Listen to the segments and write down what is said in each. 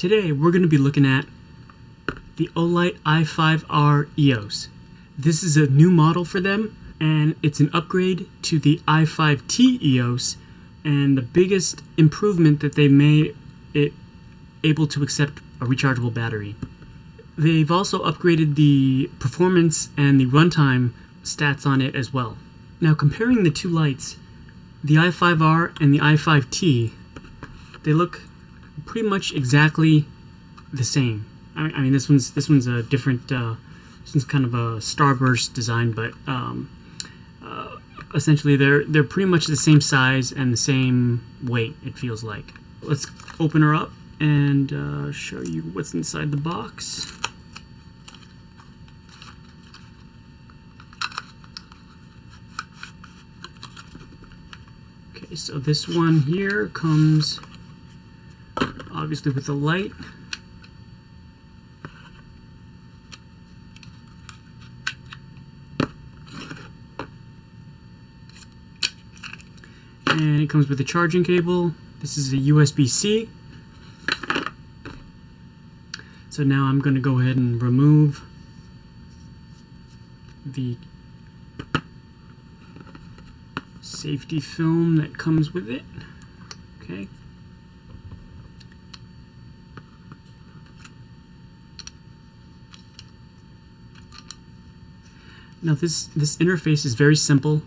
Today we're going to be looking at the Olight I5R EOS. This is a new model for them, and it's an upgrade to the i5T EOS, and the biggest improvement that they made it able to accept a rechargeable battery. They've also upgraded the performance and the runtime stats on it as well. Now, comparing the two lights, the i5R and the i5T, they look pretty much exactly the same. I mean, this one's a different. This one's kind of a starburst design, but essentially they're pretty much the same size and the same weight. It feels like. Let's open her up and show you what's inside the box. Okay, so this one here comes obviously with the light. And it comes with a charging cable. This is a USB-C. So now I'm going to go ahead and remove the safety film that comes with it. Okay. Now this interface is very simple.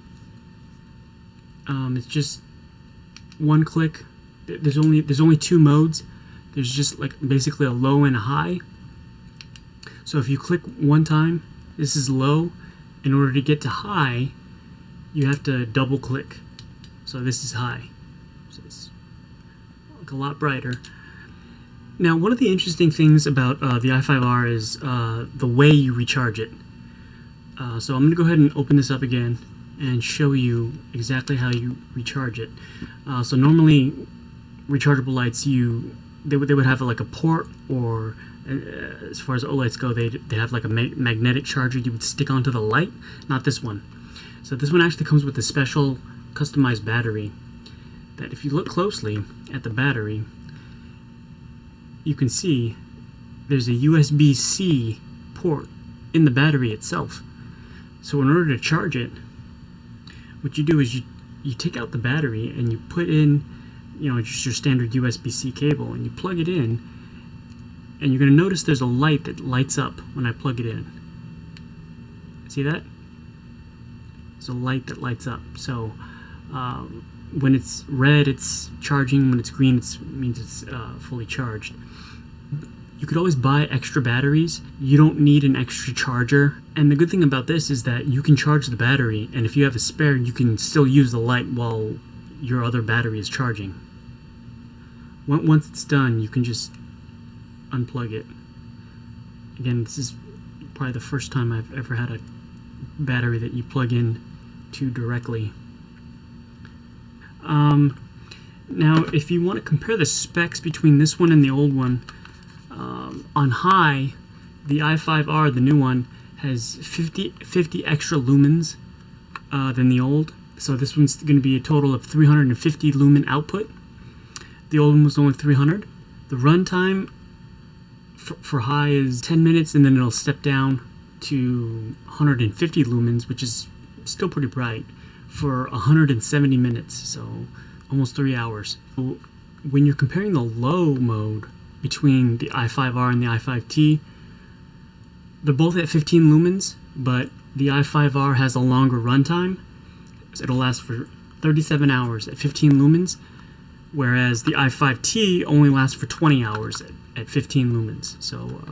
It's just one click. There's only two modes. There's just like basically a low and a high. So if you click one time, this is low. In order to get to high, you have to double click. So this is high. So it's like a lot brighter. Now, one of the interesting things about the i5R is the way you recharge it. So I'm going to go ahead and open this up again and show you exactly how you recharge it. So normally rechargeable lights, they would have like a port, or as far as Olights go, they have like a magnetic charger you would stick onto the light. Not this one. So this one actually comes with a special customized battery that, if you look closely at the battery, you can see there's a USB-C port in the battery itself. So in order to charge it, what you do is you take out the battery and you put in, just your standard USB-C cable, and you plug it in, and you're going to notice there's a light that lights up when I plug it in. See that? It's a light that lights up. So when it's red, it's charging. When it's green, it means it's fully charged. You could always buy extra batteries. You don't need an extra charger. And the good thing about this is that you can charge the battery, and if you have a spare, you can still use the light while your other battery is charging. Once it's done, you can just unplug it. Again, this is probably the first time I've ever had a battery that you plug in to directly. Now, if you want to compare the specs between this one and the old one, on high, the i5R, the new one, has 50 extra lumens than the old. So this one's going to be a total of 350 lumen output. The old one was only 300. The runtime for high is 10 minutes, and then it'll step down to 150 lumens, which is still pretty bright, for 170 minutes, so almost 3 hours. So when you're comparing the low mode between the i5R and the i5T, they're both at 15 lumens, but the i5R has a longer runtime. It'll last for 37 hours at 15 lumens, whereas the i5T only lasts for 20 hours at 15 lumens. So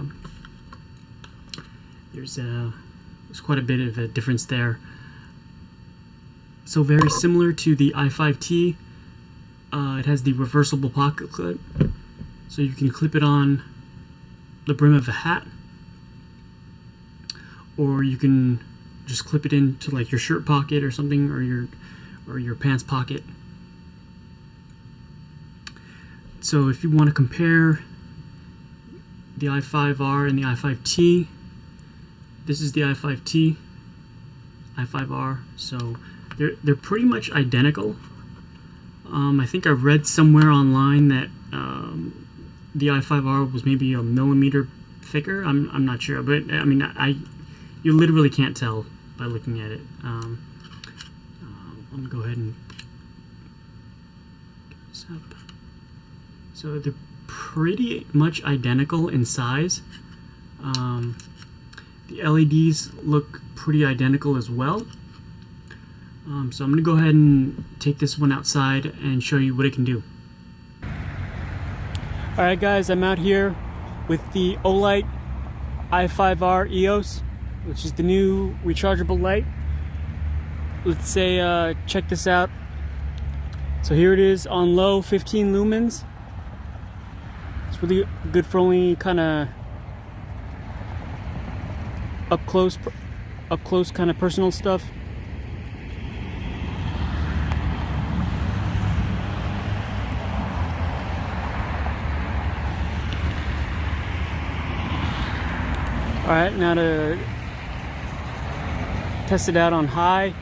there's quite a bit of a difference there. So very similar to the i5T, it has the reversible pocket clip, so you can clip it on the brim of a hat, or you can just clip it into like your shirt pocket or something, or your pants pocket. So if you want to compare the i5R and the i5T, this is the i5T, i5R, so they're pretty much identical. I think I read somewhere online that the i5R was maybe a millimeter thicker. I'm not sure, but I mean, you literally can't tell by looking at it. I'm gonna go ahead and get this up. So they're pretty much identical in size. The LEDs look pretty identical as well. So I'm going to go ahead and take this one outside and show you what it can do. Alright guys, I'm out here with the Olight I5R EOS, which is the new rechargeable light. Let's say, check this out. So here it is on low, 15 lumens. It's really good for only kind of up close kind of personal stuff. Alright, now to test it out on high.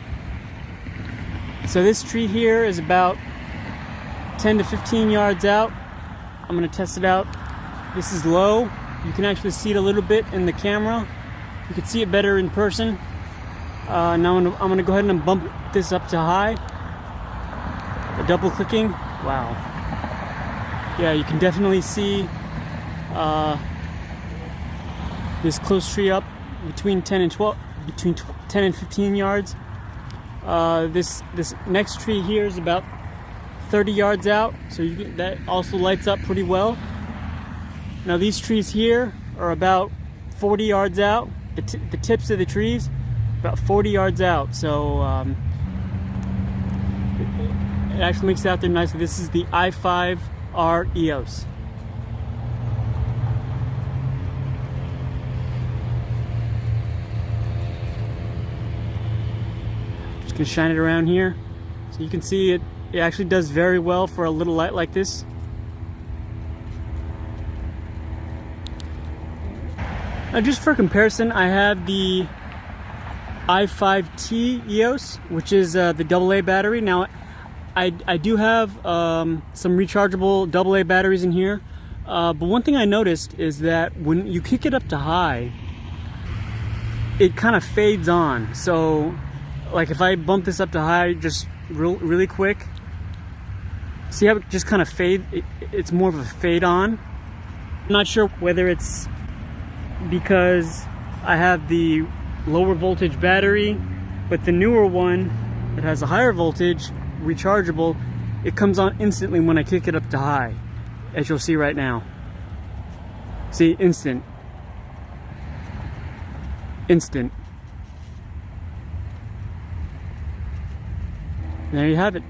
So this tree here is about 10 to 15 yards out. I'm going to test it out. This is low. You can actually see it a little bit in the camera. You can see it better in person. Now I'm going to go ahead and bump this up to high. Double clicking. Wow. Yeah, you can definitely see this close tree up between 10 and 15 yards. This next tree here is about 30 yards out, so that also lights up pretty well. Now these trees here are about 40 yards out. The tips of the trees about 40 yards out, so it actually makes it out there nicely. This is the i5R EOS. Just gonna shine it around here so you can see it. It actually does very well for a little light like this. Now just for comparison, I have the i5T EOS, which is the AA battery. Now I do have some rechargeable AA batteries in here, but one thing I noticed is that when you kick it up to high, it kind of fades on. So like if I bump this up to high just really quick, see how it just kind of fade? It's more of a fade on. I'm not sure whether it's because I have the lower voltage battery, but the newer one that has a higher voltage rechargeable, it comes on instantly when I kick it up to high, as you'll see right now. See, instant. There you have it.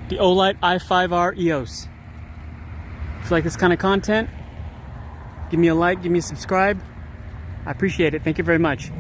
The Olight I5R EOS. If you like this kind of content, give me a like, give me a subscribe. I appreciate it. Thank you very much.